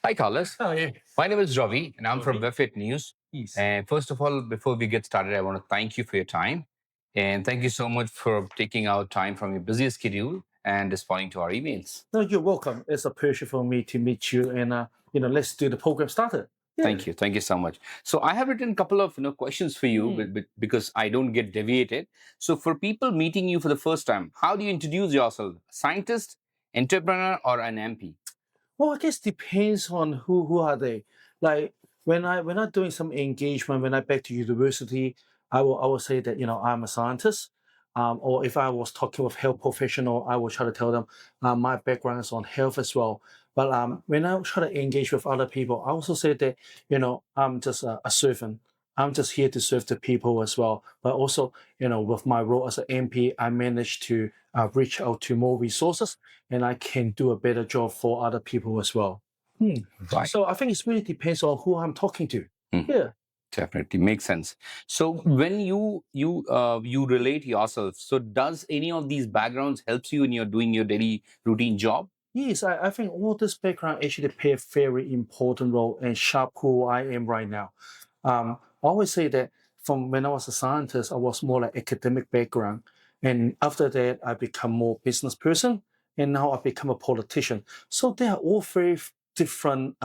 Hi, Carlos. Oh, yeah. My name is Ravi, and I'm from Okay. Webfit News. Yes. And first of all, before we get started, I want to thank you for your time. And thank you so much for taking out time from your busy schedule and responding to our emails. No, you're welcome. It's a pleasure for me to meet you, and let's do the program started. Yeah. Thank you. Thank you so much. So I have written a couple of questions for you because I don't get deviated. So for people meeting you for the first time, how do you introduce yourself? Scientist, entrepreneur, or an MP? Well, I guess depends on who are they. Like when I'm doing some engagement, when I back to university, I will say that I'm a scientist. Or if I was talking with health professional, I will try to tell them my background is on health as well. But when I try to engage with other people, I also say that I'm just a servant. I'm just here to serve the people as well. But also, with my role as an MP, I managed to reach out to more resources and I can do a better job for other people as well. Right. So I think it really depends on who I'm talking to. Mhm. Yeah. Definitely makes sense. So when you relate yourself, so does any of these backgrounds helps you in your doing your daily routine job? Yes, I think all this background actually play a very important role and shape who I am right now. I always say that from when I was a scientist, I was more like academic background. And after that, I become more business person. And now I become a politician. So they are all very different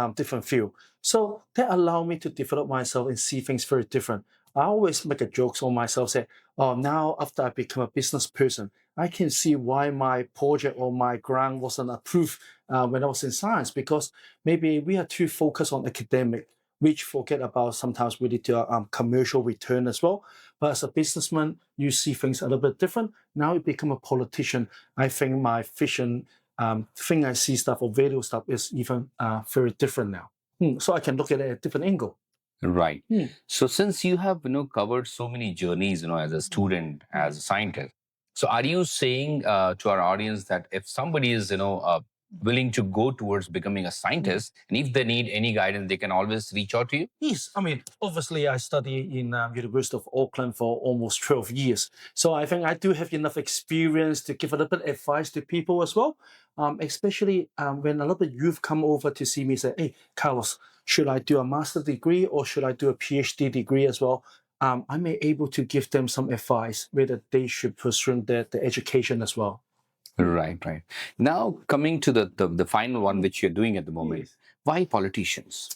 field. So that allow me to develop myself and see things very different. I always make a jokes on myself, say, oh, now after I become a business person, I can see why my project or my grant wasn't approved when I was in science because maybe we are too focused on academic, which forget about sometimes we need to commercial return as well. But as a businessman, you see things a little bit different. Now you become a politician. I think my vision, thing I see stuff or value stuff is even very different now. So I can look at it at a different angle. Right. Hmm. So since you have covered so many journeys, as a student, as a scientist, so are you saying to our audience that if somebody is willing to go towards becoming a scientist, and if they need any guidance, they can always reach out to you? Yes, I mean, obviously, I studied in University of Auckland for almost 12 years. So I think I do have enough experience to give a little bit of advice to people as well, especially when a lot of youth come over to see me say, hey, Carlos, should I do a master's degree or should I do a PhD degree as well? I may able to give them some advice whether they should pursue the education as well. Right, right. Now coming to the final one which you're doing at the moment, Yes. why politicians?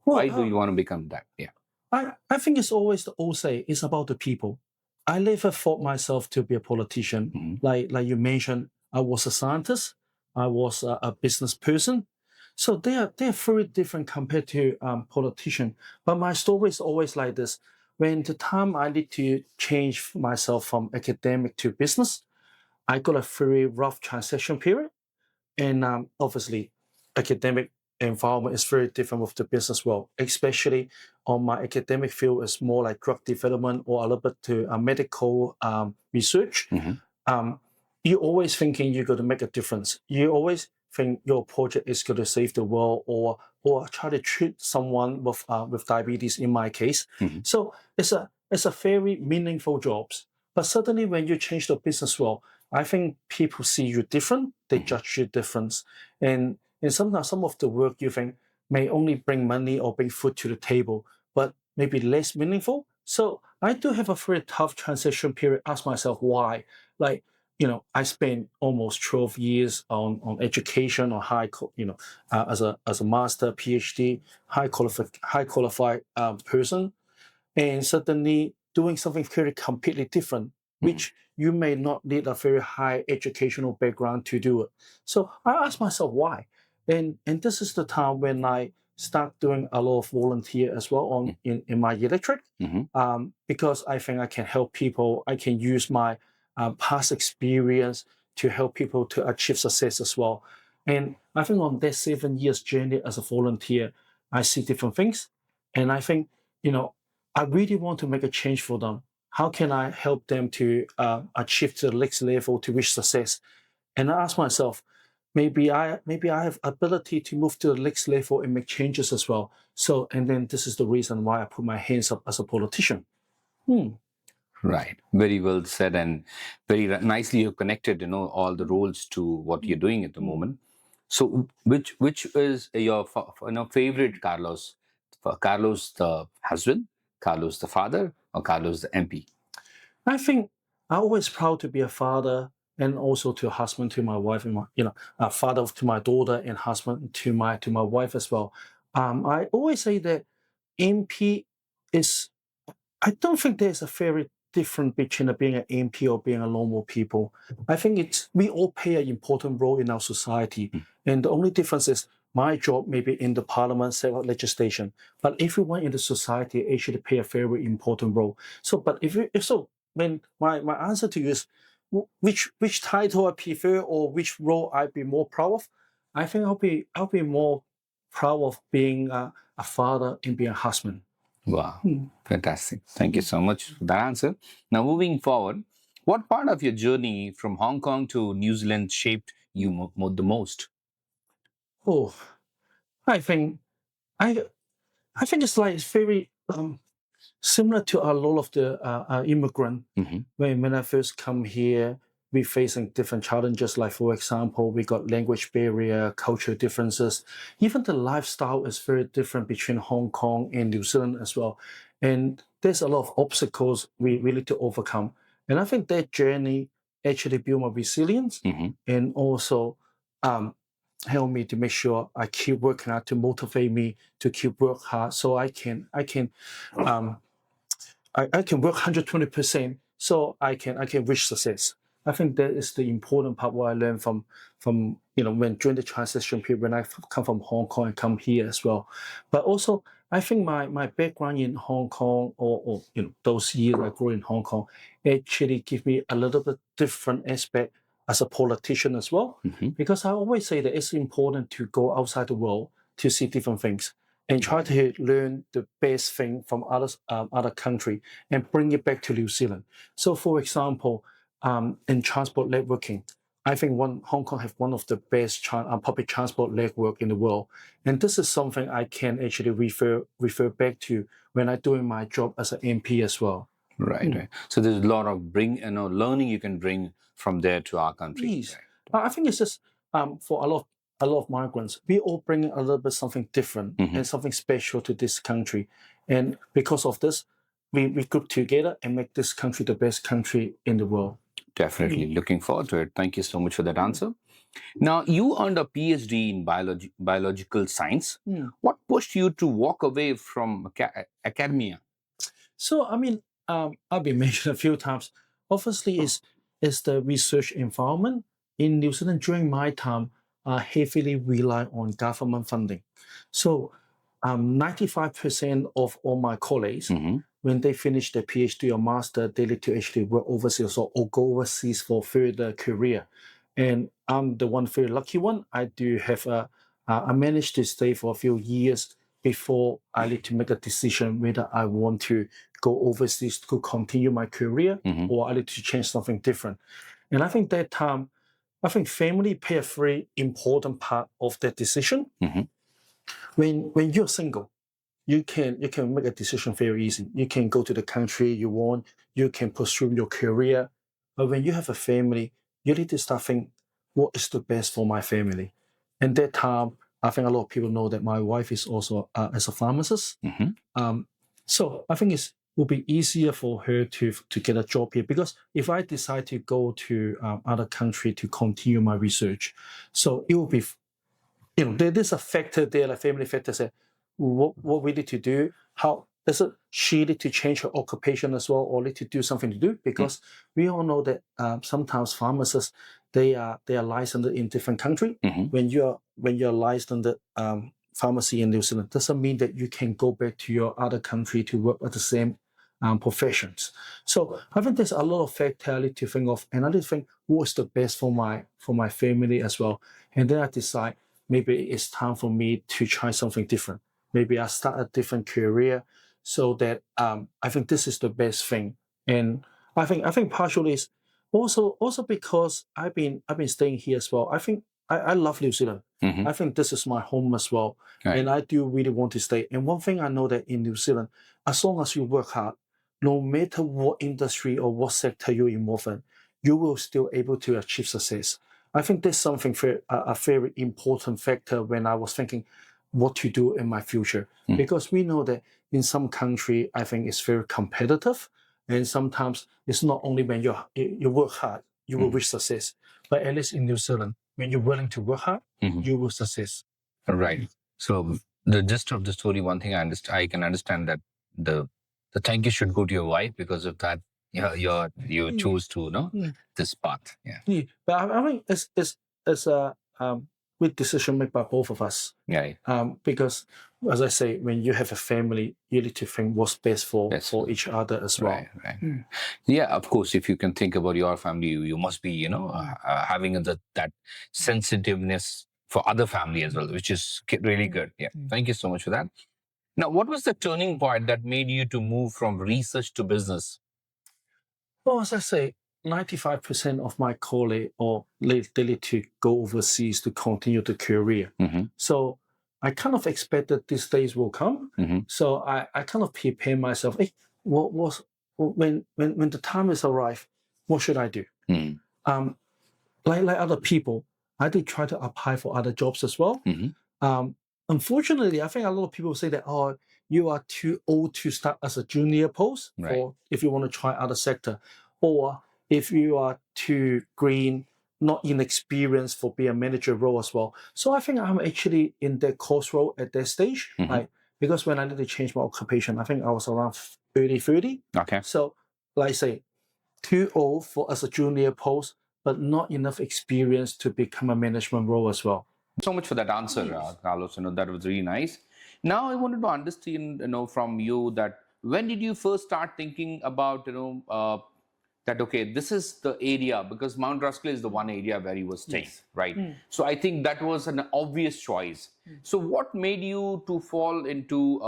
Well, Why do you want to become that? Yeah. I think it's always the old say, it's about the people. I never thought myself to be a politician. Mhm. Like you mentioned, I was a scientist, I was a business person. So they are very different compared to politician. But my story is always like this. When the time I need to change myself from academic to business, I got a very rough transition period. And obviously, academic environment is very different with the business world, especially on my academic field is more like drug development or a little bit to medical research. Mhm. Um, you always thinking you're going to make a difference. You always think your project is going to save the world or try to treat someone with diabetes in my case. Mhm. So it's a very meaningful jobs. But suddenly when you change the business world, I think people see you different. They judge you different, and sometimes some of the work you think may only bring money or bring food to the table, but maybe less meaningful. So I do have a very tough transition period. Ask myself why. Like I spent almost 12 years on education or as a master, PhD, high qualified person, and suddenly doing something very completely different, which you may not need a very high educational background to do it. So I asked myself why, and this is the time when I start doing a lot of volunteer as well in my electorate, Mhm. because I think I can help people. I can use my past experience to help people to achieve success as well. And I think on that 7 years journey as a volunteer, I see different things, and I think you know I really want to make a change for them. How can I help them to achieve to the next level to reach success? And I ask myself, maybe I have ability to move to the next level and make changes as well. So, and then this is the reason why I put my hands up as a politician. Hmm. Right. Very well said, and very nicely you connected, all the roles to what you're doing at the moment. So, which is your favorite Carlos? Carlos the husband, Carlos the father, or Carlos the MP? I think I'm always proud to be a father and also to a husband to my wife and a father to my daughter and husband to my wife as well. I always say that MP is. I don't think there's a very different between being an MP or being a normal people. I think it's we all play an important role in our society, and the only difference is my job maybe in the parliament, set up legislation, but everyone in the society actually play a very important role. So, but if so, when my answer to you is which title I prefer or which role I'd be more proud of, I think I'll be more proud of being a father and being a husband. Wow, fantastic. Thank you so much for that answer. Now, moving forward, what part of your journey from Hong Kong to New Zealand shaped you the most? Oh, I think I I think it's very similar to a lot of the immigrant. Hmm. When I first come here, we facing different challenges. Like for example, we got language barrier, cultural differences. Even the lifestyle is very different between Hong Kong and New Zealand as well. And there's a lot of obstacles we need to overcome. And I think that journey actually built my resilience Hmm. and also um, help me to make sure I keep working hard to motivate me to keep work hard so um, I can work 120% so I can reach success. I think that is the important part what I learned from when during the transition period when I come from Hong Kong and come here as well. But also I think my background in Hong Kong or those years I grew in Hong Kong actually give me a little bit different aspect as a politician as well. Hmm. Because I always say that it's important to go outside the world to see different things and try to learn the best thing from other country and bring it back to New Zealand. So, for example, in transport networking, I think Hong Kong have one of the best public transport network in the world, and this is something I can actually refer back to when I'm doing my job as an MP as well. Right, right. So there's a lot of learning you can bring from there to our country. Yes, I think it's just for a lot of migrants, we all bring a little bit something different Hmm. and something special to this country, and because of this, we group together and make this country the best country in the world. Definitely looking forward to it. Thank you so much for that answer. Now, you earned a PhD in biological science. Mm. What pushed you to walk away from academia? So I mean, I've been mentioned a few times. Obviously, is the research environment in New Zealand during my time heavily rely on government funding. So, 95% of all my colleagues, Hmm. when they finish their PhD or master, they need to actually work overseas or go overseas for further career. And I'm the one very lucky one. I do have I managed to stay for a few years before I need to make a decision whether I want to go overseas to continue my career Hmm. or I need to change something different. And I think that time, I think family play a very important part of that decision. Hmm. When you're single, you can make a decision very easy. You can go to the country you want, you can pursue your career. But when you have a family, you need to start thinking, what is the best for my family? And that time, I think a lot of people know that my wife is also as a pharmacist. Hmm. Um, so I think it will be easier for her to get a job here because if I decide to go to other country to continue my research, so it will be there's a factor there, like family factor, say what we need to do, how is it she need to change her occupation as well or need to do something to do because we all know that sometimes pharmacists they are licensed in different country. Hmm. When you're licensed pharmacy in New Zealand doesn't mean that you can go back to your other country to work at the same professions. So I think there's a lot of factor I need to think of, and I need to think what's the best for my family as well, and then I decide maybe it's time for me to try something different. Maybe I start a different career so that I think this is the best thing. And I think partially is also because I've been staying here as well. I think I love New Zealand. Hmm. I think this is my home as well. Right. And I do really want to stay. And one thing I know that in New Zealand, as long as you work hard, no matter what industry or what sector you're involved in, you will still able to achieve success. I think there's something a very important factor when I was thinking what to do in my future. Because we know that in some country, I think it's very competitive. And sometimes it's not only when you work hard, you will reach success. But at least in New Zealand, when you're willing to work hard, you will success. Right. So the gist of the story, one thing I can understand that the thank you should go to your wife because of that. You choose to this path. Yeah. Yeah, but I mean, it's a good decision made by both of us. Yeah. Because as I say, when you have a family, you need to think what's best for each other as well. Right. Yeah, of course. If you can think about your family, you must be, having that sensitiveness for other family as well, which is really good. Yeah. Thank you so much for that. Now, what was the turning point that made you to move from research to business? Well, as I say, 95% of my colleagues they need to go overseas to continue the career. So I kind of expected these days will come. So I kind of prepare myself. Hey, when the time is arrived, what should I do? Like other people, I did try to apply for other jobs as well. Unfortunately, I think a lot of people say that, oh, you are too old to start as a junior post, or if you want to try other sector, or if you are too green, not inexperienced for being a manager role as well. So I think I'm actually in that crossroad at that stage, because when I need to change my occupation, I think I was around 30. Okay. So, like I say, too old for as a junior post, but not enough experience to become a management role as well. So much for that answer, Carlos. That was really nice. Now I wanted to understand, from you that when did you first start thinking about, that okay, this is the area, because Mount Roskill is the one area where you were staying, right? So I think that was an obvious choice. So what made you to fall into,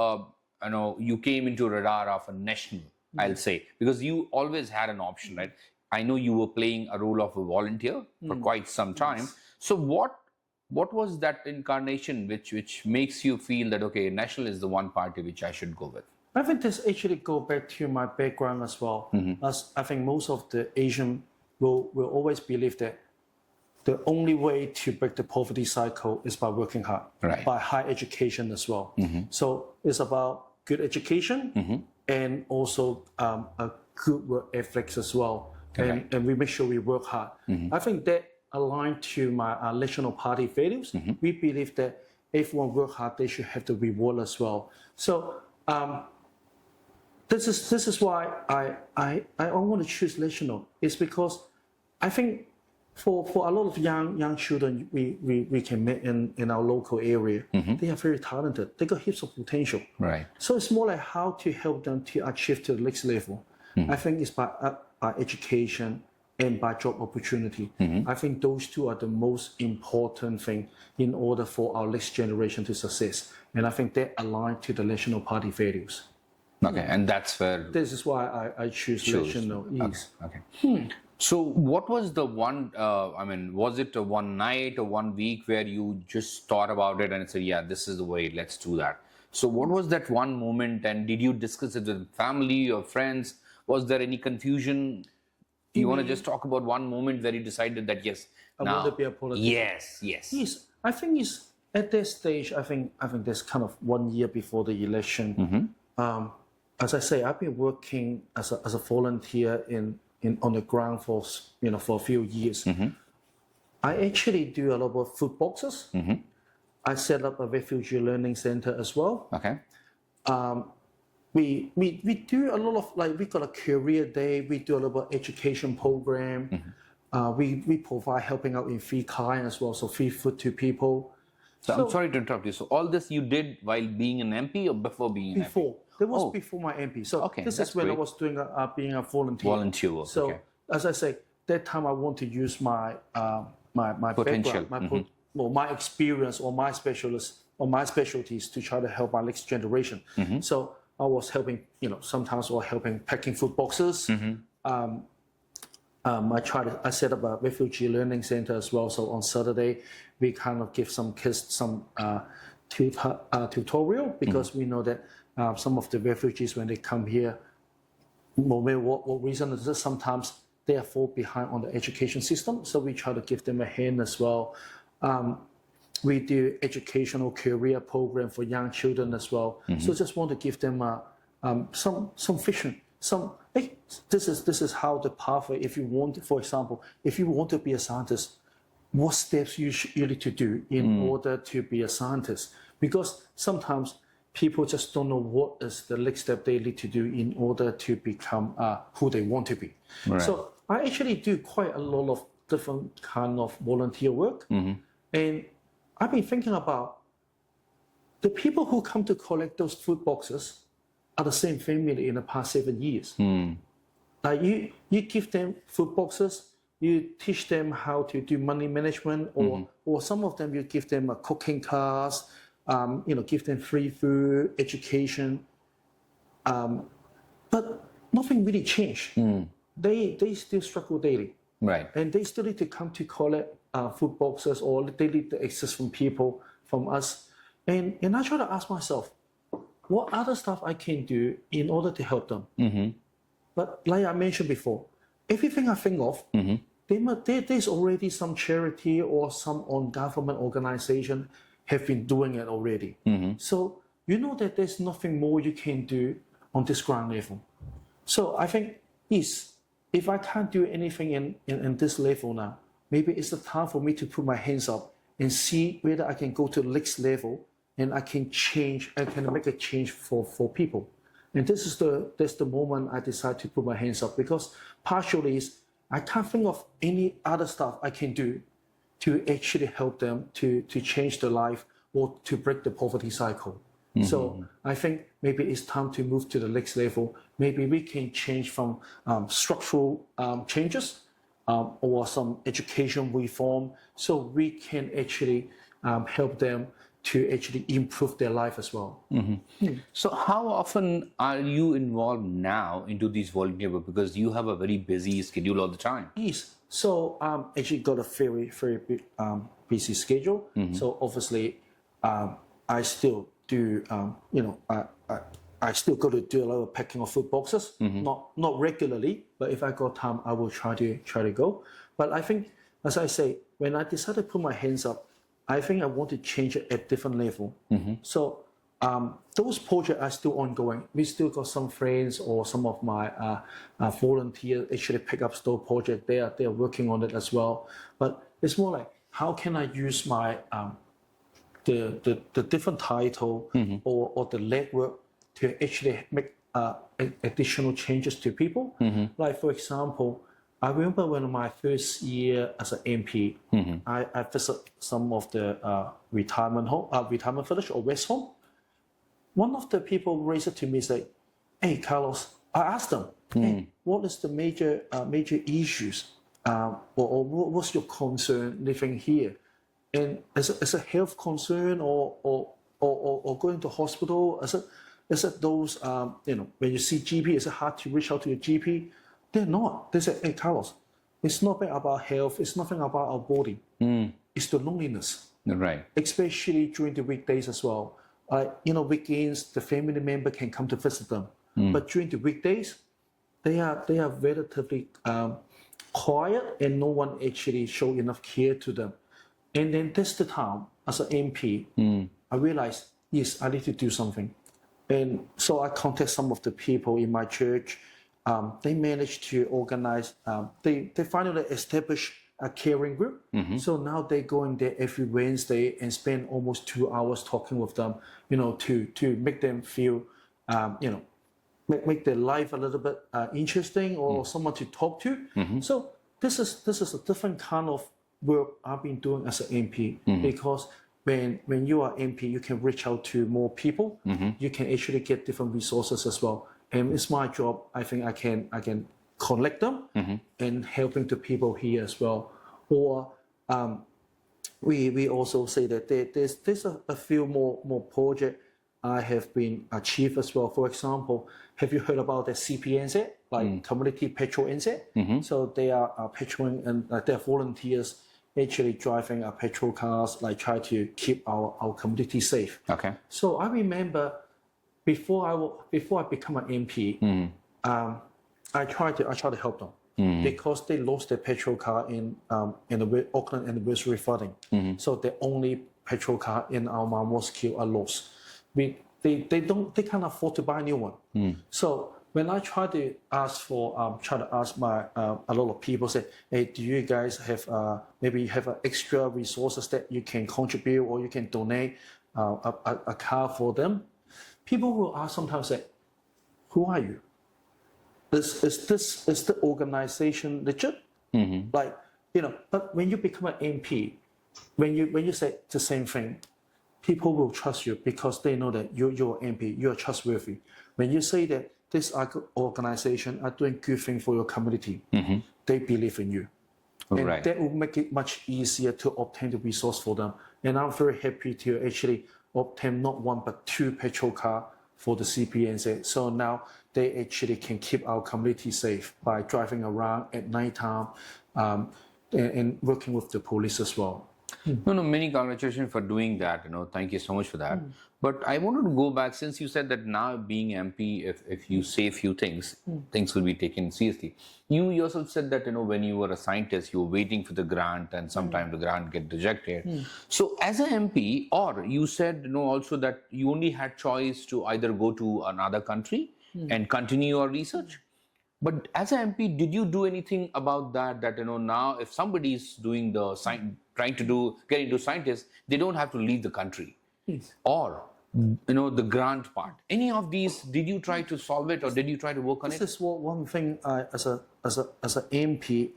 you came into radar of a national, I'll say, because you always had an option, right? I know you were playing a role of a volunteer for quite some time. So what was that incarnation which makes you feel that, okay, national is the one party which I should go with? I think this actually go back to my background as well. As I think most of the Asian will always believe that the only way to break the poverty cycle is by working hard, by high education as well. So it's about good education and also a good work ethics as well. And we make sure we work hard. I think that aligned to my national party values. We believe that everyone work hard, they should have the reward as well. So this is why I want to choose national. It's because I think for a lot of young children we can meet in our local area, they are very talented. They got heaps of potential. Right. So it's more like how to help them to achieve to the next level. I think it's by education and by job opportunity. I think those two are the most important thing in order for our next generation to success. And I think that align to the National Party values. Okay, and that's where... This is why I choose national. Yes. Okay. So what was the one, was it a one night or 1 week where you just thought about it and said, yeah, this is the way, let's do that? So what was that one moment, and did you discuss it with family or friends? Was there any confusion? You want to just talk about one moment where you decided that, yes, I want to be a politician. Yes. I think it's at this stage. I think there's kind of 1 year before the election. As I say, I've been working as a volunteer on the ground for a few years. I actually do a lot of food boxes. I set up a refugee learning center as well. Okay. We do a lot of, we got a career day. We do a lot of education program. We provide helping out in free kind as well, so free food to people. So I'm sorry to interrupt you. So all this you did while being an MP or before being an MP? That was before my MP. So this is when I was doing being a volunteer. Volunteer work. So as I say, that time I want to use my my potential, background, my experience or my specialties to try to help my next generation. So I was helping, sometimes or helping packing food boxes. I set up a refugee learning center as well. So on Saturday, we kind of give some kids some tutorial, because we know that some of the refugees, when they come here, no matter what reason it is, sometimes they are fall behind on the education system. So we try to give them a hand as well. We do educational career program for young children as well. So just want to give them some vision. Hey, this is how the pathway. If you want, for example, if you want to be a scientist, what steps you need to do in order to be a scientist? Because sometimes people just don't know what is the next step they need to do in order to become who they want to be. Right. So I actually do quite a lot of different kind of volunteer work, and I've been thinking about the people who come to collect those food boxes are the same family in the past 7 years. You give them food boxes, you teach them how to do money management, or some of them you give them a cooking class, give them free food, education, but nothing really changed. They still struggle daily, right? And they still need to come to collect food boxes, or they need to access from people, from us, and I try to ask myself, what other stuff I can do in order to help them. But like I mentioned before, everything I think of, there's already some charity or some government organization have been doing it already. So you know that there's nothing more you can do on this ground level. So I think, yes, if I can't do anything in this level now, maybe it's the time for me to put my hands up and see whether I can go to the next level and I can change, I can make a change for people. And that's the moment I decide to put my hands up, because partially is I can't think of any other stuff I can do to actually help them to change their life or to break the poverty cycle. So I think maybe it's time to move to the next level. Maybe we can change from structural changes or some education reform, so we can actually help them to actually improve their life as well. So how often are you involved now into these volunteer work? Because you have a very busy schedule all the time. Yes. So actually got a very, very big, busy schedule. So obviously I still do, I still got to do a lot of packing of food boxes, not regularly, but if I got time, I will try to go. But I think, as I say, when I decided to put my hands up, I think I want to change it at different level. So those projects are still ongoing. We still got some friends or some of my volunteers actually pick up store project. They are working on it as well. But it's more like, how can I use my the different title or the legwork to actually make additional changes to people? Like, for example, I remember when my first year as an MP, I visited some of the retirement village or rest home. One of the people raised it to me, say, "Hey, Carlos," I asked them, "Hey, what is the major issues, or what's your concern living here? And is it health concern or going to hospital? Is it those when you see GP, is it hard to reach out to your GP?" They're not. They said, "Hey, Carlos, it's nothing about health. It's nothing about our body. It's the loneliness." Right. Especially during the weekdays as well. Weekends, the family member can come to visit them. But during the weekdays, they are relatively quiet, and no one actually show enough care to them. And then that's the time, as an MP, I realized, yes, I need to do something. And so I contact some of the people in my church. They managed to organize, they finally established a caring group. So now they go in there every Wednesday and spend almost 2 hours talking with them, to make them feel, make their life a little bit interesting, or someone to talk to. So this is a different kind of work I've been doing as an MP, because when you are MP, you can reach out to more people. You can actually get different resources as well. And it's my job. I think I can collect them and helping the people here as well. Or we also say that there's a few more projects I have been achieved as well. For example, have you heard about the CPNZ, like Community Petrol NZ? So they are petroling, and they're volunteers actually driving petrol cars, like try to keep our community safe. Okay. So I remember before I become an MP, I try to help them. because they lost their petrol car in the Auckland anniversary flooding. So the only petrol car in our Roskill are lost. They can't afford to buy a new one. So when I try to ask my a lot of people say, hey, do you guys have maybe have extra resources that you can contribute or you can donate a car for them? People will ask sometimes say, who are you? Is the organization legit? Like, but when you become an MP, when you say the same thing, people will trust you because they know that you're an MP, you're trustworthy. When you say that this organization are doing good thing for your community, they believe in you. And that will make it much easier to obtain the resource for them. And I'm very happy to actually obtain not one but 2 petrol car for the CPNZ. So now they actually can keep our community safe by driving around at nighttime and working with the police as well. No, many congratulations for doing that. Thank you so much for that. But I wanted to go back, since you said that now being MP, if you say a few things, things will be taken seriously. You yourself said that, when you were a scientist, you were waiting for the grant and sometimes the grant get rejected. So as an MP, or you said, also that you only had choice to either go to another country and continue your research. But as an MP, did you do anything about that? That now if somebody is doing the trying to get into scientists, they don't have to leave the country, or the grant part. Any of these, did you try to solve it, or did you try to work on it? This is one thing as an MP,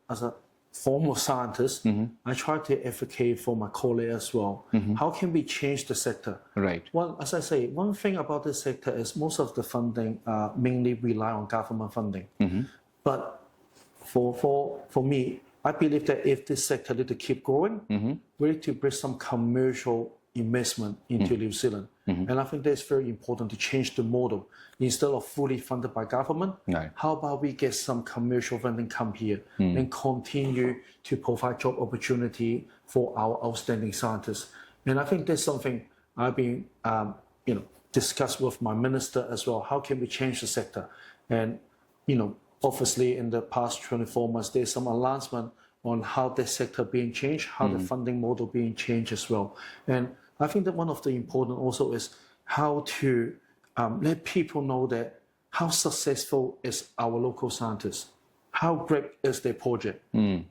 as a former scientist, I try to advocate for my colleagues as well. How can we change the sector? Right. Well, as I say, one thing about this sector is most of the funding mainly rely on government funding. But for me, I believe that if this sector need to keep growing, we need to bring some commercial investment into New Zealand. And I think that's very important to change the model. Instead of fully funded by government, how about we get some commercial funding come here and continue to provide job opportunity for our outstanding scientists. And I think that's something I've been discussed with my minister as well. How can we change the sector? And obviously in the past 24 months, there's some announcement on how the sector being changed, how the funding model being changed as well. And I think that one of the important also is how to let people know that how successful is our local scientists, how great is their project,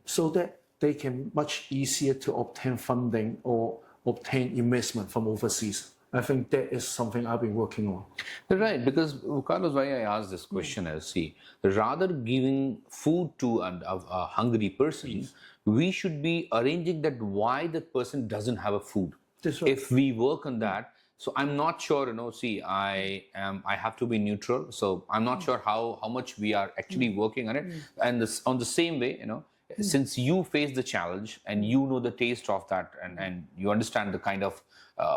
so that they can much easier to obtain funding or obtain investment from overseas. I think that is something I've been working on. Right, because Carlos, why I asked this question is, rather giving food to a hungry person, we should be arranging that why that person doesn't have a food. That's right. If we work on that, so I'm not sure, I have to be neutral. So I'm not sure how much we are actually working on it. And on the same way, since you face the challenge and you know the taste of that and you understand the kind of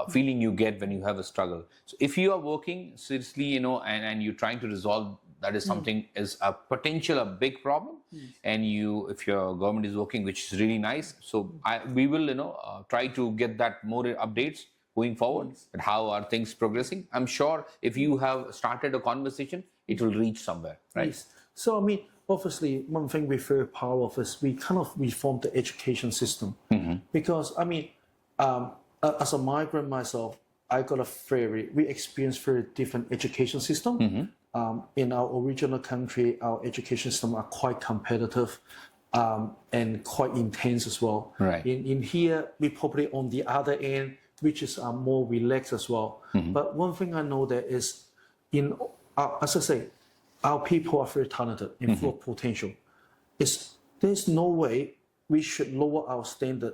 feeling you get when you have a struggle. So if you are working seriously, and you're trying to resolve that is something is a big problem, and if your government is working, which is really nice. So we will, try to get that more updates going forward. But how are things progressing? I'm sure if you have started a conversation, it will reach somewhere, right? Yes. So obviously, one thing we're very proud of is we kind of reformed the education system. Because as a migrant myself, we experienced very different education system. In our original country, our education system are quite competitive and quite intense as well. Right. In here, we probably on the other end, which is more relaxed as well. But one thing I know that is, as I say, our people are very talented and full of potential. There's no way we should lower our standard.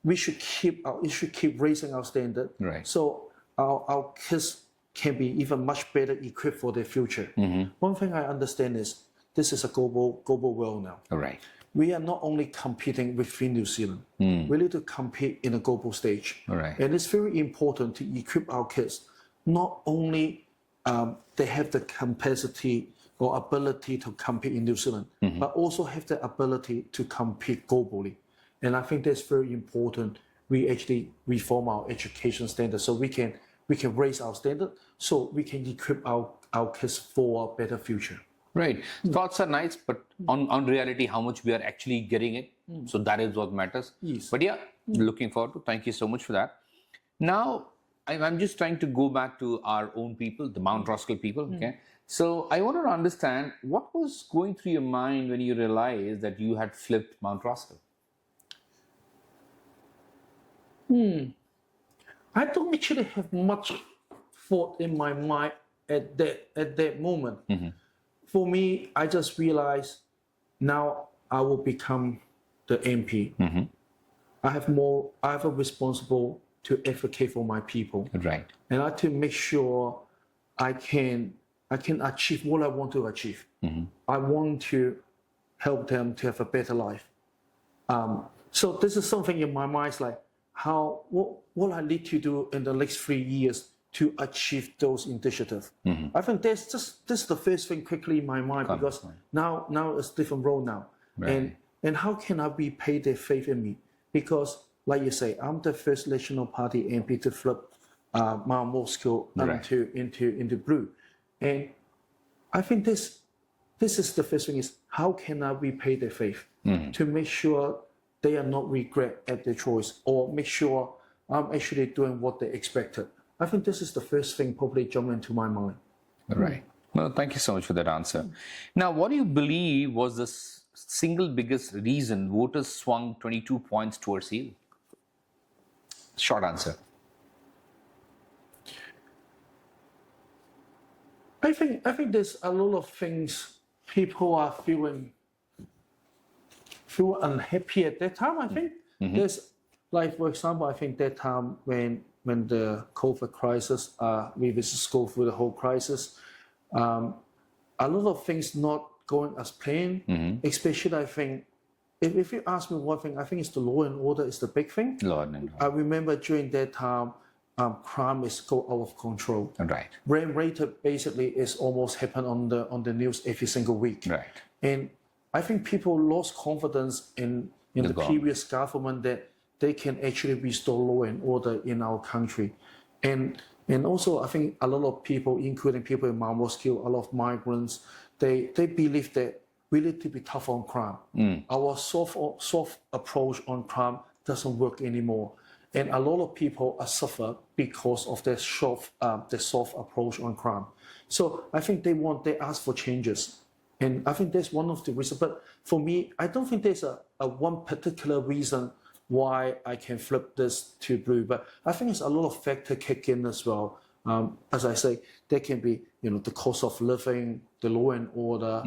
We should keep raising our standard. Right. So our kids can be even much better equipped for their future. One thing I understand is this is a global world now. Right. We are not only competing within New Zealand. We need to compete in a global stage. Right. And it's very important to equip our kids. Not only they have the capacity or ability to compete in New Zealand, but also have the ability to compete globally. And I think that's very important. We actually reform our education standard so we can raise our standard so we can equip our kids for a better future. Right. Thoughts are nice, but on reality, how much we are actually getting it. So that is what matters. Yes. But yeah, looking forward to. Thank you so much for that. Now, I'm just trying to go back to our own people, the Mount Roskill people. Okay. So I wanted to understand what was going through your mind when you realized that you had flipped Mount Roskill. I don't actually have much thought in my mind at that moment. For me, I just realized now I will become the MP. I have a responsible to advocate for my people. Right. And I have to make sure I can achieve what I want to achieve. I want to help them to have a better life. So this is something in my mind, is like what I need to do in the next 3 years to achieve those initiatives. I think this is the first thing quickly in my mind, because now it's different role now. Right. And how can I repay their faith in me? Because like you say, I'm the first National Party MP to flip Mount Roskill into blue. And I think this is the first thing, is how can I repay their faith to make sure they are not regret at their choice, or make sure I'm actually doing what they expected. I think this is the first thing probably jumped into my mind. Right. Well, thank you so much for that answer. Now, what do you believe was the single biggest reason voters swung 22 points towards you? Short answer. I think there's a lot of things people are feel unhappy at that time. I think there's, like, for example, I think that time when the COVID crisis, we just go through the whole crisis, a lot of things not going as planned. Especially, I think, if you ask me one thing, I think it's the law and order is the big thing. Law and order. I remember during that time, crime is go out of control. Right. Rain rate basically is almost happen on the news every single week. Right. And I think people lost confidence in the previous government that they can actually restore law and order in our country. And also, I think a lot of people, including people in Mount Roskill, a lot of migrants, they believe that we need to be tough on crime. Our soft approach on crime doesn't work anymore. And a lot of people are suffer because of their soft approach on crime. So I think they ask for changes. And I think that's one of the reasons. But for me, I don't think there's a one particular reason why I can flip this to blue. But I think it's a lot of factors kick in as well. As I say, there can be, the cost of living, the law and order,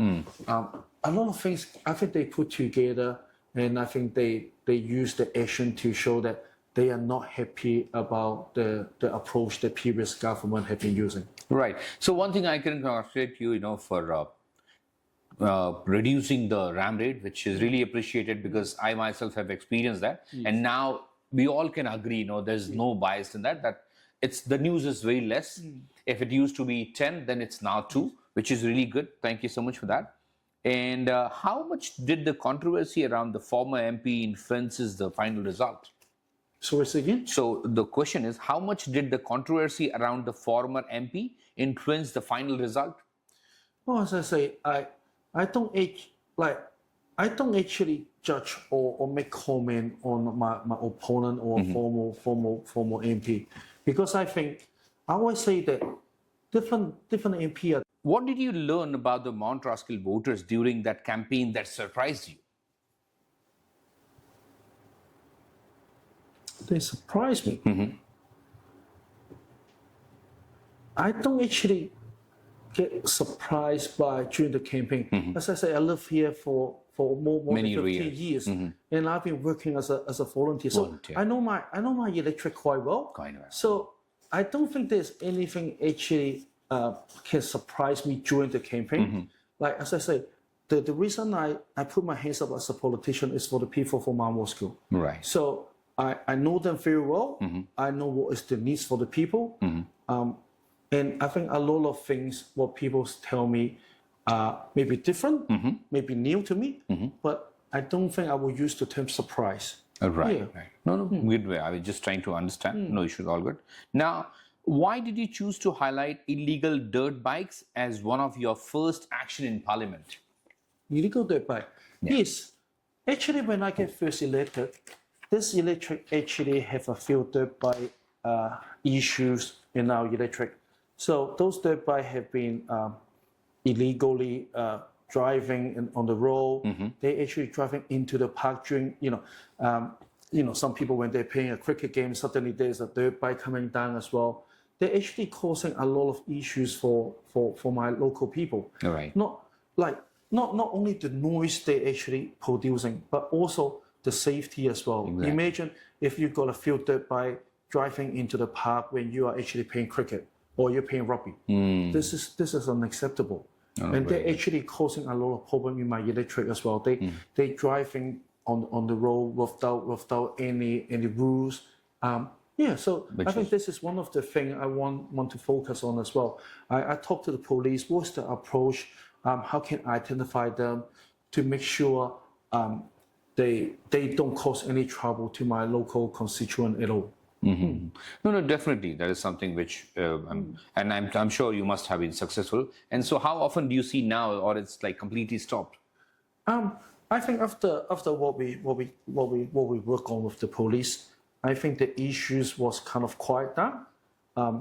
a lot of things. I think they put together, and I think they use the action to show that they are not happy about the approach the previous government have been using. Right. So one thing I can congratulate you, for reducing the RAM rate, which is really appreciated, because I myself have experienced that. Yes. And now we all can agree, there's no bias in that the news is very less. If it used to be 10, then it's now 2, which is really good. Thank you so much for that. And how much did the controversy around the former MP influences the final result? So it's again? So the question is, how much did the controversy around the former MP influence the final result? Well, as I say, I don't actually judge or make comment on my opponent or former MP, because I think I always say that different MP are. What did you learn about the Mount Roskill voters during that campaign that surprised you? They surprised me. I don't actually get surprised by during the campaign. As I say, I live here for more than 15 years, and I've been working as a volunteer. So I know my electorate quite well. So I don't think there's anything actually can surprise me during the campaign. Like, as I say, the reason I put my hands up as a politician is for the people from Mount Roskill. Right. So I know them very well. I know what is the needs for the people. And I think a lot of things what people tell me may be different, maybe new to me, but I don't think I will use the term surprise. Right. No, good way. I was just trying to understand. No issues, all good. Now, Why did you choose to highlight illegal dirt bikes as one of your first action in Parliament? Illegal dirt bike. Yes. Actually, when I get first elected, this electorate actually have a few dirt bike issues in our electorate. So those dirt bike have been illegally driving on the road. They actually driving into the park during, some people when they're playing a cricket game, suddenly there's a dirt bike coming down as well. They're actually causing a lot of issues for my local people. All right. Not only the noise they're actually producing, but also the safety as well. Exactly. Imagine if you've got a field dirt bike driving into the park when you are actually playing cricket or you're playing rugby. This is unacceptable. And they're actually causing a lot of problem in my electorate as well. They driving on the road without any rules. So I think this is one of the things I want to focus on as well. I talk to the police. What's the approach? How can I identify them to make sure they don't cause any trouble to my local constituent at all? No, definitely. That is something which, and I'm sure you must have been successful. And so, how often do you see now, or it's like completely stopped? I think after what we work on with the police, I think the issues was kind of quiet down.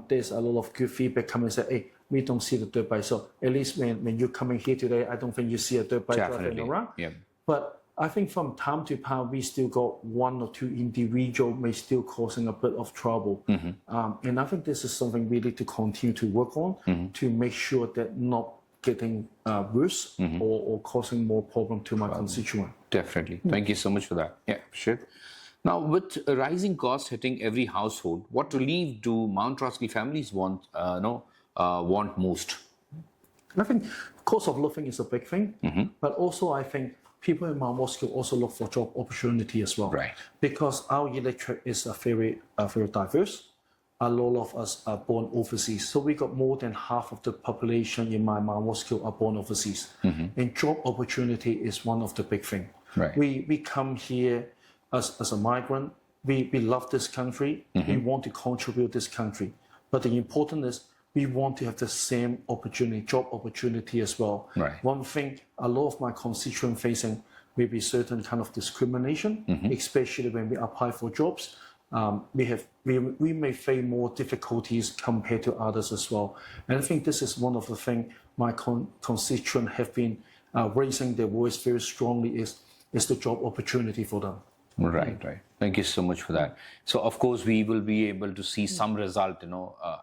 There's a lot of good feedback coming and say, hey, we don't see the dirt bike. So at least when you're coming here today, I don't think you see a dirt bike driving around. Yeah. But I think from time to time, we still got one or two individual may still causing a bit of trouble. And I think this is something we need to continue to work on to make sure that not getting worse or causing more problem to my constituent. Definitely. Thank you so much for that. Yeah, sure. Now, with rising costs hitting every household, what relief do Mount Roskill families want most? I think cost of living is a big thing, but also I think people in Mount Roskill also look for job opportunity as well. Right. Because our electorate is very diverse. A lot of us are born overseas. So we got more than half of the population in my Mount Roskill are born overseas. And job opportunity is one of the big things. Right. We come here as a migrant. We love this country. We want to contribute this country. But the important is we want to have the same opportunity, job opportunity as well. Right. One thing a lot of my constituents facing may be certain kind of discrimination, especially when we apply for jobs. We may face more difficulties compared to others as well. And I think this is one of the things my constituents have been raising their voice very strongly is the job opportunity for them. Right. Thank you so much for that. So, of course, we will be able to see some result,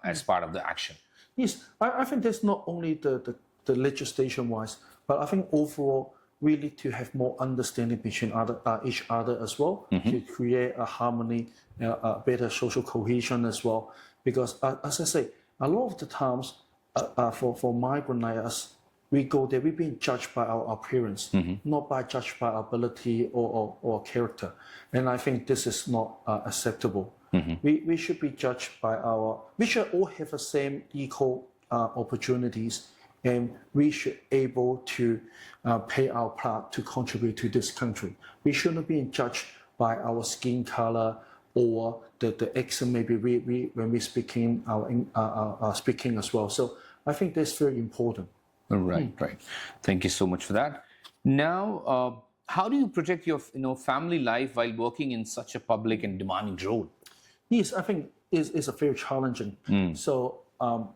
as part of the action. Yes, I think there's not only the legislation-wise, but I think overall we need to have more understanding between each other as well to create a harmony, a better social cohesion as well. Because as I say, a lot of the times for migrant like us, we go there, we're being judged by our appearance, not judged by our ability or character. And I think this is not acceptable. We should be judged by we should all have the same equal opportunities, and we should able to pay our part to contribute to this country. We shouldn't be judged by our skin color or the accent maybe when we speaking speaking as well. So I think that's very important. Right. Thank you so much for that. Now, how do you protect your family life while working in such a public and demanding role? Yes, I think it's a very challenging. So,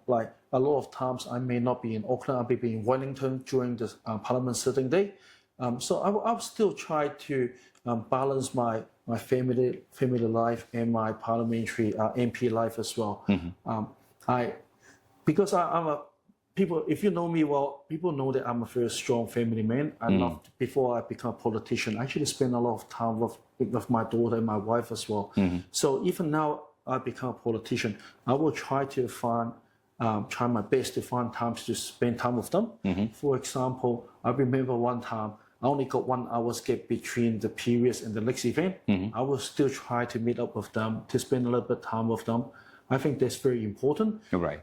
like a lot of times, I may not be in Auckland. I'll be in Wellington during the Parliament sitting day. So I'll still try to balance my family life and my parliamentary MP life as well. Because I'm a people, if you know me well, people know that I'm a very strong family man. I loved, before I become a politician, I actually spend a lot of time with my daughter and my wife as well. So even now I become a politician, I will try to try my best to find time to spend time with them. For example, I remember one time I only got 1 hour's gap between the periods and the next event. I will still try to meet up with them, to spend a little bit of time with them. I think that's very important. Right.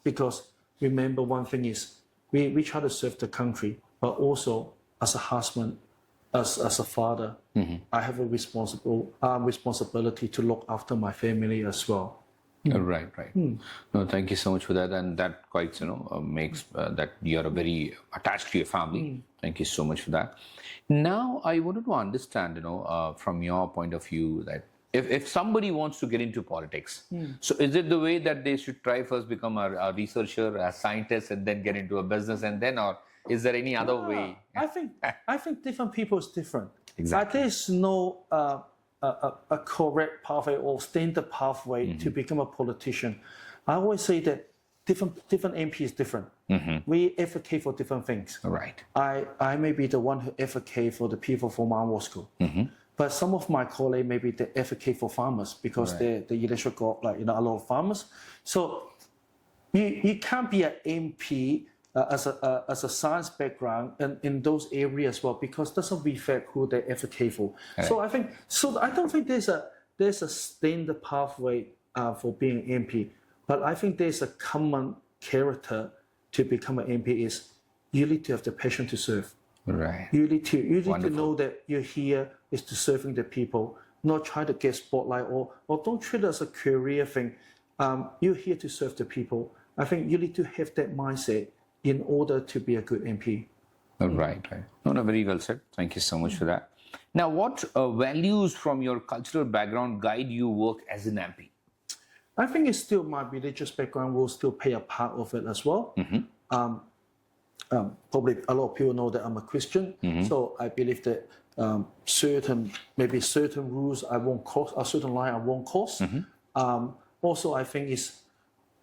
Because remember, one thing is we try to serve the country, but also as a husband, as a father, I have a responsibility to look after my family as well. Right, right. No, thank you so much for that, and that quite makes that you are very attached to your family. Thank you so much for that. Now, I wanted to understand, from your point of view, that if somebody wants to get into politics, so is it the way that they should try first become a researcher, a scientist, and then get into a business, and then, or is there any other way? I think different people is different. Exactly. There's no a correct pathway or standard pathway to become a politician. I always say that different MP is different. We advocate for different things. Right. I may be the one who advocate for the people from our Roskill. But some of my colleagues maybe they advocate for farmers because the electorate got a lot of farmers. So you can't be an MP as a science background in those areas as well because it doesn't reflect who they advocate for. Right. So I don't think there's a standard pathway for being an MP, but I think there's a common character to become an MP is you need to have the passion to serve. Right. You need to know that you're here is to serving the people, not try to get spotlight or don't treat it as a career thing. You're here to serve the people. I think you need to have that mindset in order to be a good MP. Right, right. No, very well said. Thank you so much for that. Now, what values from your cultural background guide you work as an MP? I think it's still my religious background will still play a part of it as well. Probably a lot of people know that I'm a Christian, so I believe that certain rules I won't cross, a certain line I won't cross. Also, I think it's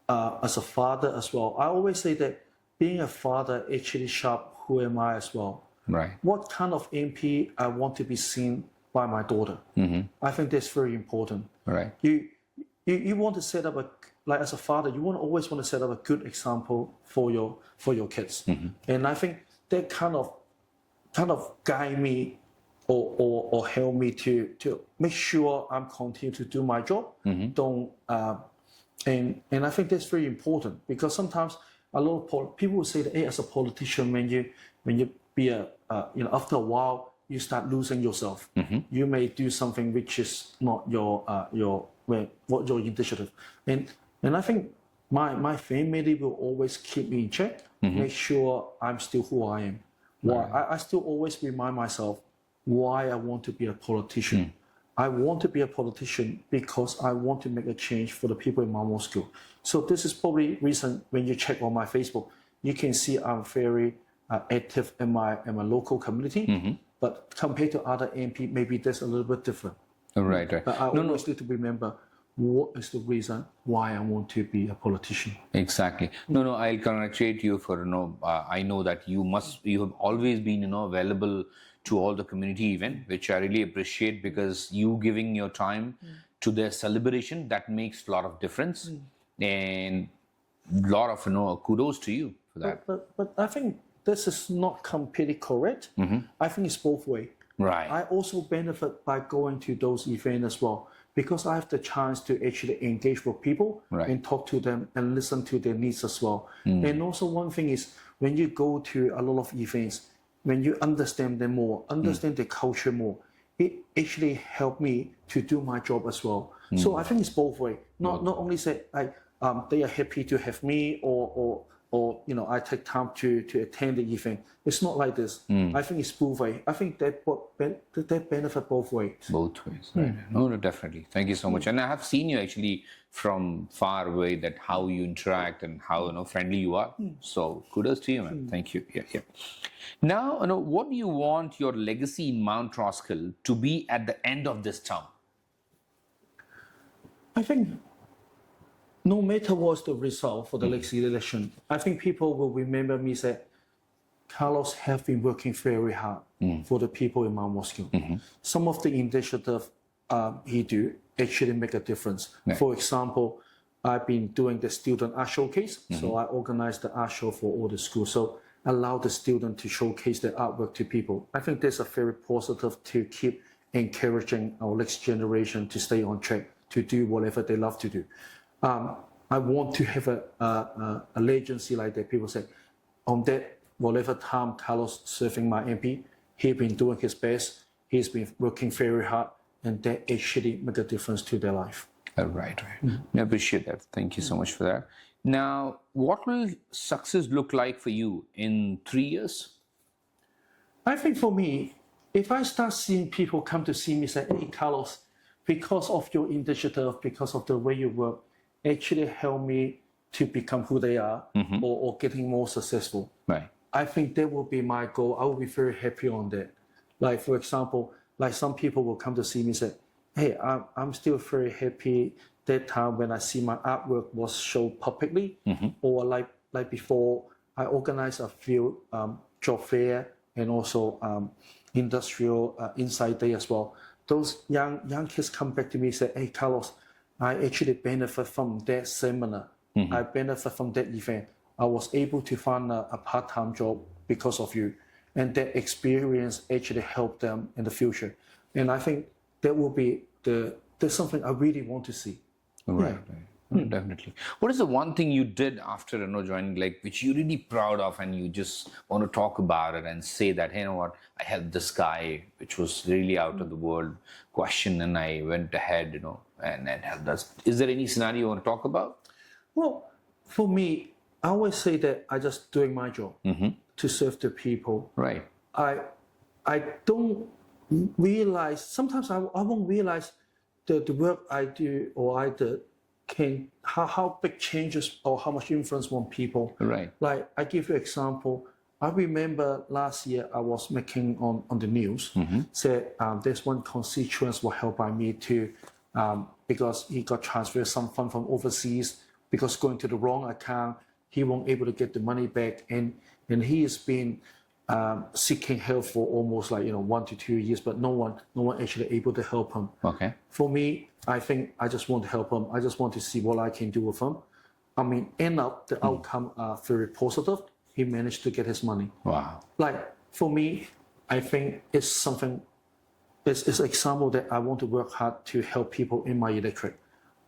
as a father as well. I always say that being a father actually shape who am I as well. Right. What kind of MP I want to be seen by my daughter. I think that's very important. Right. You want to set up as a father, you always want to set up a good example for your kids. And I think that kind of guide me or help me to make sure I'm continue to do my job. Don't and I think that's very important because sometimes a lot of people will say that hey, as a politician, when you be after a while you start losing yourself. You may do something which is not what your initiative. And I think my family will always keep me in check, make sure I'm still who I am. Why I still always remind myself why I want to be a politician. I want to be a politician because I want to make a change for the people in my Roskill. So this is probably reason when you check on my Facebook, you can see I'm very active in my local community. But compared to other MP, maybe that's a little bit different. Right. But I always need to remember what is the reason why I want to be a politician. Exactly. No, I'll congratulate you for I know that you have always been available to all the community event, which I really appreciate because you giving your time to their celebration that makes a lot of difference and a lot of kudos to you for that. But I think this is not completely correct. I think it's both ways. Right. I also benefit by going to those events as well because I have the chance to actually engage with people and talk to them and listen to their needs as well. And also one thing is when you go to a lot of events, when you understand them more, understand the culture more, it actually helped me to do my job as well. So I think it's both ways. Not only say they are happy to have me or I take time to attend the event. It's not like this. I think it's both ways. I think that benefit both ways. Both ways, right? No, definitely. Thank you so much. And I have seen you actually from far away that how you interact and how friendly you are. So kudos to you, man. Thank you. Yeah. Now, what do you want your legacy in Mount Roskill to be at the end of this term? I think no matter what's the result for the next election, I think people will remember me say, Carlos have been working very hard for the people in Mount Roskill. Some of the initiatives he do actually make a difference. Right. For example, I've been doing the student art showcase. So I organized the art show for all the schools. So allow the student to showcase their artwork to people. I think that's a very positive to keep encouraging our next generation to stay on track, to do whatever they love to do. I want to have a legacy like that. People say, on that whatever time Carlos serving my MP, he's been doing his best. He's been working very hard, and that actually make a difference to their life. Right. I appreciate that. Thank you so much for that. Now, what will success look like for you in 3 years? I think for me, if I start seeing people come to see me say, hey, Carlos, because of your initiative, because of the way you work, actually help me to become who they are or getting more successful. Right. I think that will be my goal. I will be very happy on that. Like, for example, like some people will come to see me and say, hey, I'm still very happy that time when I see my artwork was shown publicly, or like before, I organized a few job fair and also industrial insight day as well. Those young kids come back to me and say, hey, Carlos, I actually benefit from that seminar. I benefit from that event. I was able to find a part-time job because of you. And that experience actually helped them in the future. And I think that will be that's something I really want to see. Right. Definitely. What is the one thing you did after joining, like which you're really proud of, and you just want to talk about it and say that, hey, you know what, I helped this guy, which was really out of the world question, and I went ahead, and helped us. Is there any scenario you want to talk about? Well, for me, I always say that I just doing my job to serve the people. Right. I don't realize, sometimes I won't realize that the work I do or I did how big changes or how much influence on people. Right. Like, I give you an example. I remember last year I was making on the news, said there's one constituent was helped by me to, because he got transferred some fund from overseas, because going to the wrong account, he won't able to get the money back, and he has been seeking help for almost 1 to 2 years, but no one actually able to help him. Okay. For me, I think I just want to help him. I just want to see what I can do with him. I mean, end up the outcome very positive. He managed to get his money. Wow. Like, for me, I think it's something. It's an example that I want to work hard to help people in my electorate.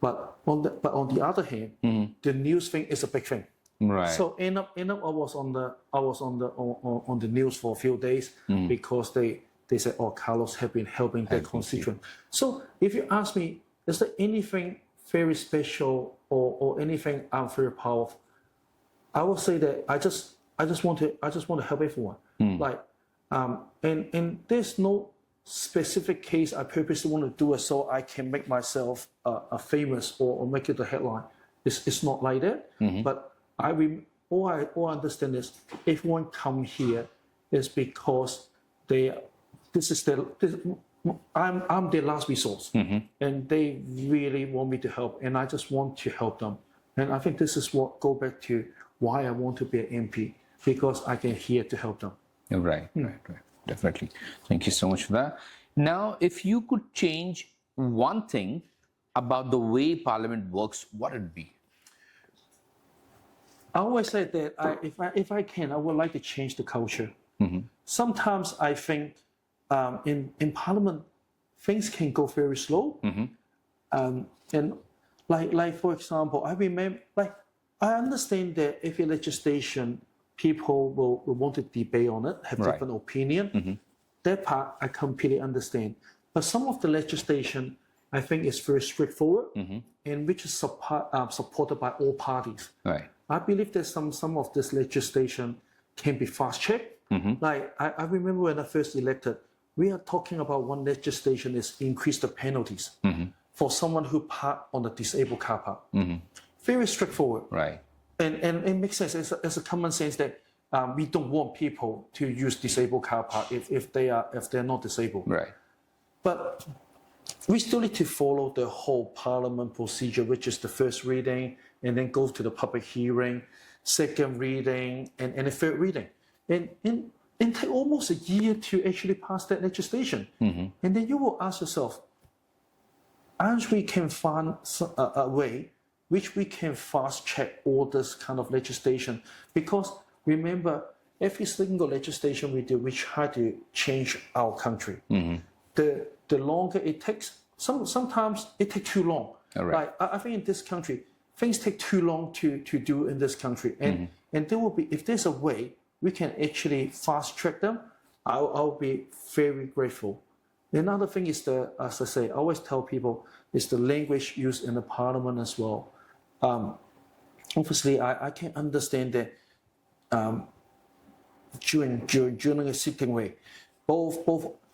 But on the other hand, the news thing is a big thing. Right. So end up I was on the news for a few days because they said, oh, Carlos have been helping their constituent. So if you ask me, is there anything very special or anything I'm very proud of? I will say that I just want to help everyone. Like and there's no specific case I purposely want to do it so I can make myself famous or make it the headline. It's not like that. But all I understand is everyone come here is because I'm their last resource, and they really want me to help, and I just want to help them. And I think this is what go back to why I want to be an MP, because I can here to help them. Right. Definitely. Thank you so much for that. Now, if you could change one thing about the way Parliament works, what would it be? I always say that if I can, I would like to change the culture. Sometimes I think in Parliament, things can go very slow. And like for example, I remember, I understand that if your legislation, people will want to debate on it, have different opinion. That part I completely understand. But some of the legislation, I think, is very straightforward and which is supported by all parties. Right. I believe that some of this legislation can be fast-checked. Like, I remember when I first elected, we are talking about one legislation is increase the penalties for someone who park on the disabled car park. Very straightforward. Right. And it makes sense. It's a common sense that we don't want people to use disabled car park if they're not disabled. Right. But we still need to follow the whole Parliament procedure, which is the first reading, and then go to the public hearing, second reading, and the third reading. And take almost a year to actually pass that legislation. And then you will ask yourself, aren't we can find a way which we can fast check all this kind of legislation? Because remember, every single legislation we do, we try to change our country. The longer it takes, sometimes it takes too long. Right. Like, I think in this country, things take too long to do in this country. And there will be, if there's a way we can actually fast track them, I'll be very grateful. Another thing is as I say, I always tell people, is the language used in the parliament as well. Obviously, I can understand that during a sitting way, both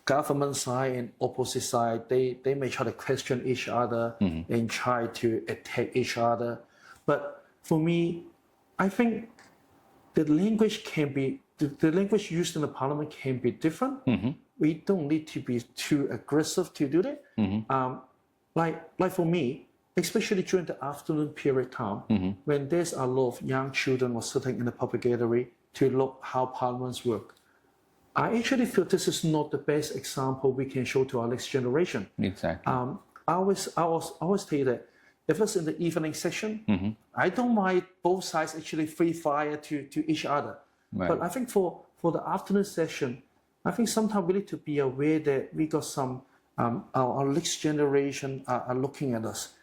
government side and opposite side, they may try to question each other and try to attack each other. But for me, I think the language can be the language used in the parliament can be different. We don't need to be too aggressive to do that. Like for me, especially during the afternoon period time, when there's a lot of young children were sitting in the public gallery to look how parliaments work, I actually feel this is not the best example we can show to our next generation. Exactly. I always tell you that if it's in the evening session, I don't mind both sides actually free fire to each other. Right. But I think for the afternoon session, I think sometimes we need to be aware that we got some our next generation are looking at us.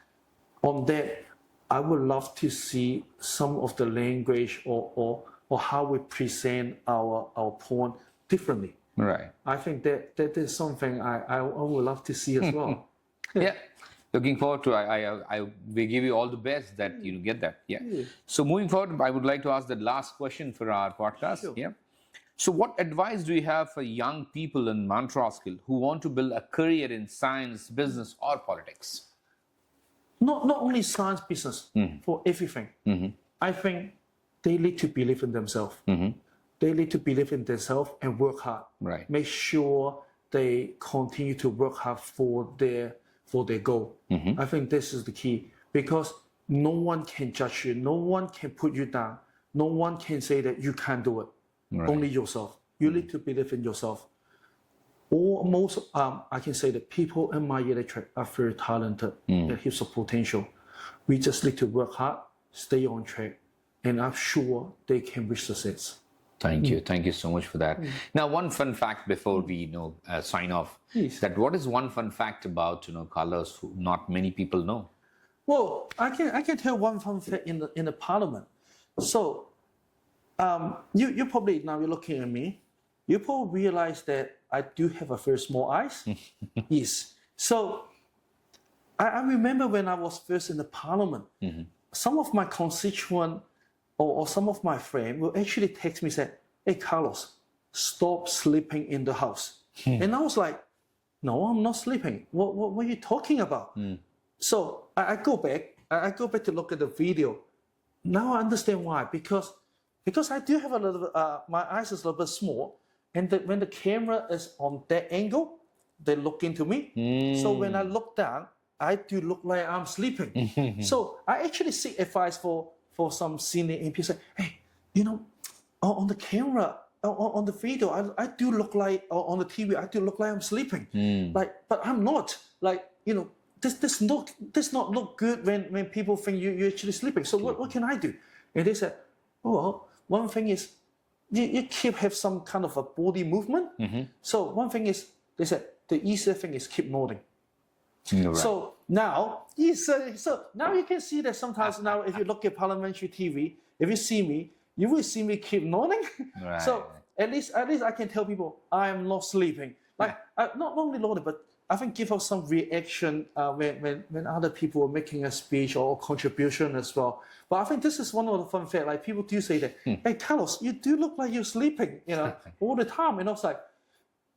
On that, I would love to see some of the language or how we present our point differently. Right. I think that is something I would love to see as well. Yeah. Looking forward to we give you all the best that you get that. Yeah. So moving forward, I would like to ask the last question for our podcast. Sure. Yeah. So what advice do you have for young people in Mount Roskill who want to build a career in science, business, or politics? Not only science, business, for everything. I think they need to believe in themselves. They need to believe in themselves and work hard. Right. Make sure they continue to work hard for their goal. I think this is the key, because no one can judge you, no one can put you down, no one can say that you can't do it. Right. Only yourself. You need to believe in yourself. I can say that people in my electorate are very talented. They have some potential. We just need to work hard, stay on track, and I'm sure they can reach success. Thank you. Thank you so much for that. Now, one fun fact before we sign off. Please. That what is one fun fact about Carlos who not many people know? Well, I can tell one fun fact in the parliament. So, you probably, now you're looking at me, you probably realize that I do have a very small eyes. Yes. So I remember when I was first in the parliament, some of my constituents or some of my friends will actually text me and say, "Hey, Carlos, stop sleeping in the house." And I was like, "No, I'm not sleeping. What are you talking about?" So I go back to look at the video. Now I understand why. Because I do have a little bit, my eyes is a little bit small, and when the camera is on that angle, they look into me. So when I look down, I do look like I'm sleeping. So I actually seek advice for some senior MPs. Say, "Hey, on the camera, on the video, I do look like, on the TV, I do look like I'm sleeping. But I'm not. This not look good when people think you're actually sleeping. So what can I do?" And they said, "Oh, well, one thing is you have some kind of a body movement. So one thing is," they said, "the easier thing is keep nodding." Right. So now, so now you can see that sometimes now if you look at parliamentary TV, if you see me, you will see me keep nodding. Right. So at least I can tell people I am not sleeping. Like not only nodding, but I think give us some reaction when other people are making a speech or contribution as well. But I think this is one of the fun facts. Like people do say that, "Hey, Carlos, you do look like you're sleeping, all the time." And I was like,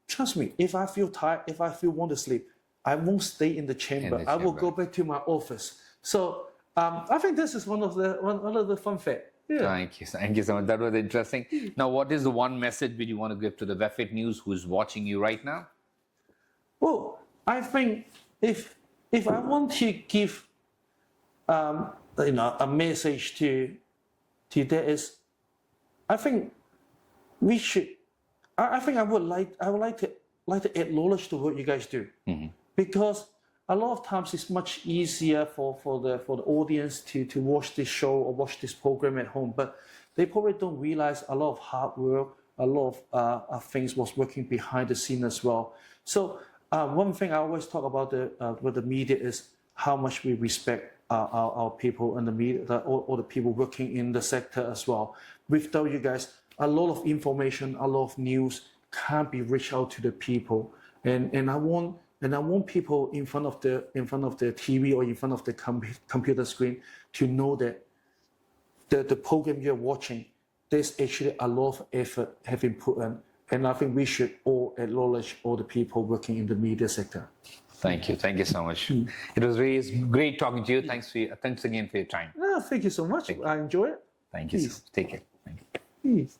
trust me, if I feel tired, if I feel want to sleep, I won't stay in the chamber. I will go back to my office. So I think this is one of the fun facts. Yeah. Thank you so much. That was interesting. Now, what is the one message that you want to give to the Webfit News who's watching you right now? Well, I think if I want to give a message to that is, I think we should. I think I would like to acknowledge the work you guys do, because a lot of times it's much easier for the audience to watch this show or watch this program at home, but they probably don't realize a lot of hard work, a lot of things was working behind the scene as well. So one thing I always talk about with the media is how much we respect our people and the media, all the people working in the sector as well. Without you guys, a lot of information, a lot of news can't be reached out to the people. and I want people in front of the TV or in front of the computer screen to know that the program you're watching, there's actually a lot of effort have been put in, and I think we should all acknowledge all the people working in the media sector. Thank you so much. It was really great talking to you. Thanks again for your time. Thank you so much. I enjoy it. Thank you. Please. Take care. Thank you. Please.